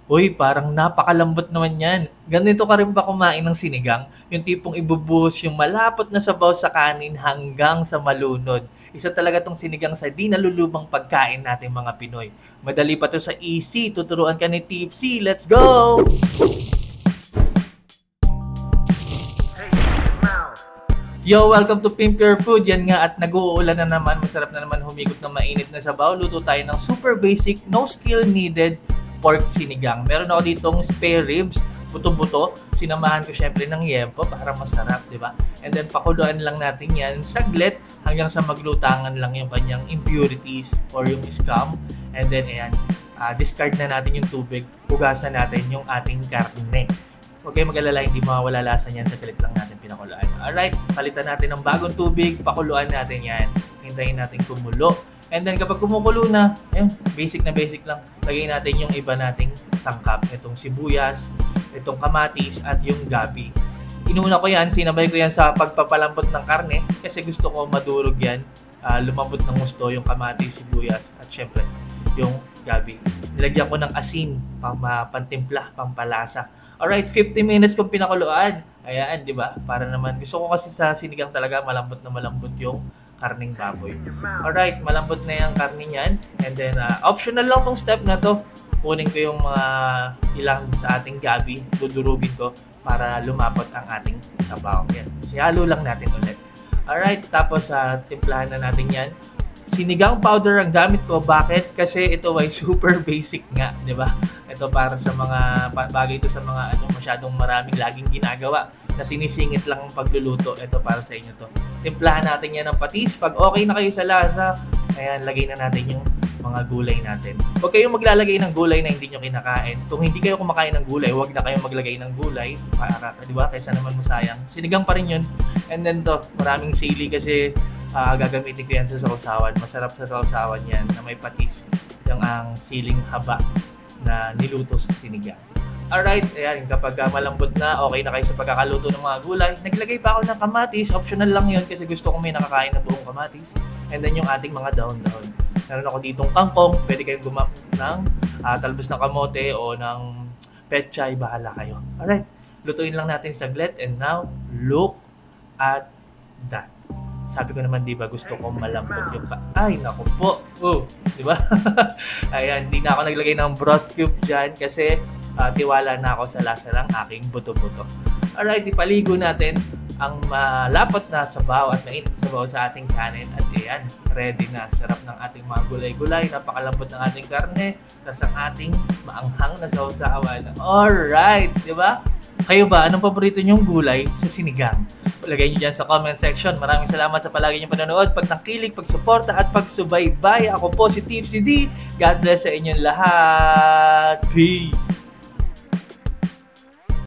Uy, parang napakalambot naman yan. Ganito ka rin ba kumain ng sinigang? Yung tipong ibubuhos yung malapot na sabaw sa kanin hanggang sa malunod. Isa talaga tong sinigang sa di nalulubang pagkain natin mga Pinoy. Madali pa to sa easy. Tuturuan ka ni Tipsy. Let's go! Yo, welcome to Pimp Your Food. Yan nga at nag-uulan na naman. Masarap na naman humigop ng mainit na sabaw. Luto tayo ng super basic, no skill needed pork sinigang. Meron ako ditong spare ribs, buto-buto. Sinamahan ko syempre ng yempo para masarap, di ba? And then pakuluan lang natin yan saglit hanggang sa maglutangan lang yung kanyang impurities or yung scum. And then ayan, discard na natin yung tubig. Hugasan natin yung ating karne. Huwag kayo mag-alala, hindi mawawala lasa niyan sa galit lang natin pinakuluan. Alright, palitan natin ng bagong tubig, pakuluan natin yan. Hintayin natin kumulo. And then kapag kumukulo na, ayun, basic lang. Lagay natin yung iba nating sangkap. Itong sibuyas, itong kamatis, at yung gabi. Inuna ko yan, sinabay ko yan sa pagpapalambot ng karne kasi gusto ko madurog yan. Lumambot ng gusto yung kamatis, sibuyas, at syempre yung gabi. Nilagyan ko ng asin, pantimpla, pampalasa. Alright, 50 minutes kong pinakuluan. Ayan, di ba? Para naman, gusto ko kasi sa sinigang talaga malambot na malambot yung karning baboy. Alright, malambot na yung karne niyan. And then, optional lang tong step na to. Kunin ko yung mga ilang sa ating gabi, dudurugin ko para lumapot ang ating sabaw. Yan, sihalo lang natin ulit. Alright, tapos timplahan na natin yan. Sinigang powder ang gamit ko. Bakit? Kasi ito ay super basic nga, di ba? Ito para sa mga bagay ito sa mga masyadong maraming laging ginagawa na sinisingit lang ang pagluluto. Ito para sa inyo to. Timplahan natin yan ng patis. Pag okay na kayo sa lasa, ayan, lagay na natin yung mga gulay natin. Huwag kayong maglalagay ng gulay na hindi nyo kinakain. Kung hindi kayo kumakain ng gulay, huwag na kayong maglagay ng gulay para, di ba? Kaysa naman masayang. Sinigang pa rin yun. And then to, maraming sili kasi gagamitin ko yan sa sausawan. Masarap sa sausawan yan na may patis. Yung ang siling haba na niluto sa sinigang. Alright, ayan, kapag malambot na, okay na kayo sa pagkakaluto ng mga gulay. Naglagay pa ako ng kamatis. Optional lang yun kasi gusto ko may nakakain na buong kamatis. And then yung ating mga dahon-dahon. Meron ako ditong kangkong. Pwede kayong gumamit ng talbos ng kamote o ng pechay. Bahala kayo. Alright, lutuin lang natin saglit. And now, look at that. Sabi ko naman, di ba, gusto ko malambot yung ay, naku po. Di ba? Ayan, di na ako naglagay ng broth cube dyan kasi tiwala na ako sa lasa ng aking buto-buto. Alright, ipaligo natin ang malapot na sabaw at mainit na sabaw sa ating kanin. At ayan, ready na. Sarap ng ating mga gulay-gulay. Napakalambot ng ating karne. Tapos ang ating maanghang na sausawan. Alright, di ba? Kayo ba, anong paborito nyong gulay sa sinigang? Lagay nyo dyan sa comment section. Maraming salamat sa palagi nyong panonood, pagtangkilik, pagsuporta at pagsubaybay. Ako po si Tipsy D. God bless sa inyong lahat. Peace!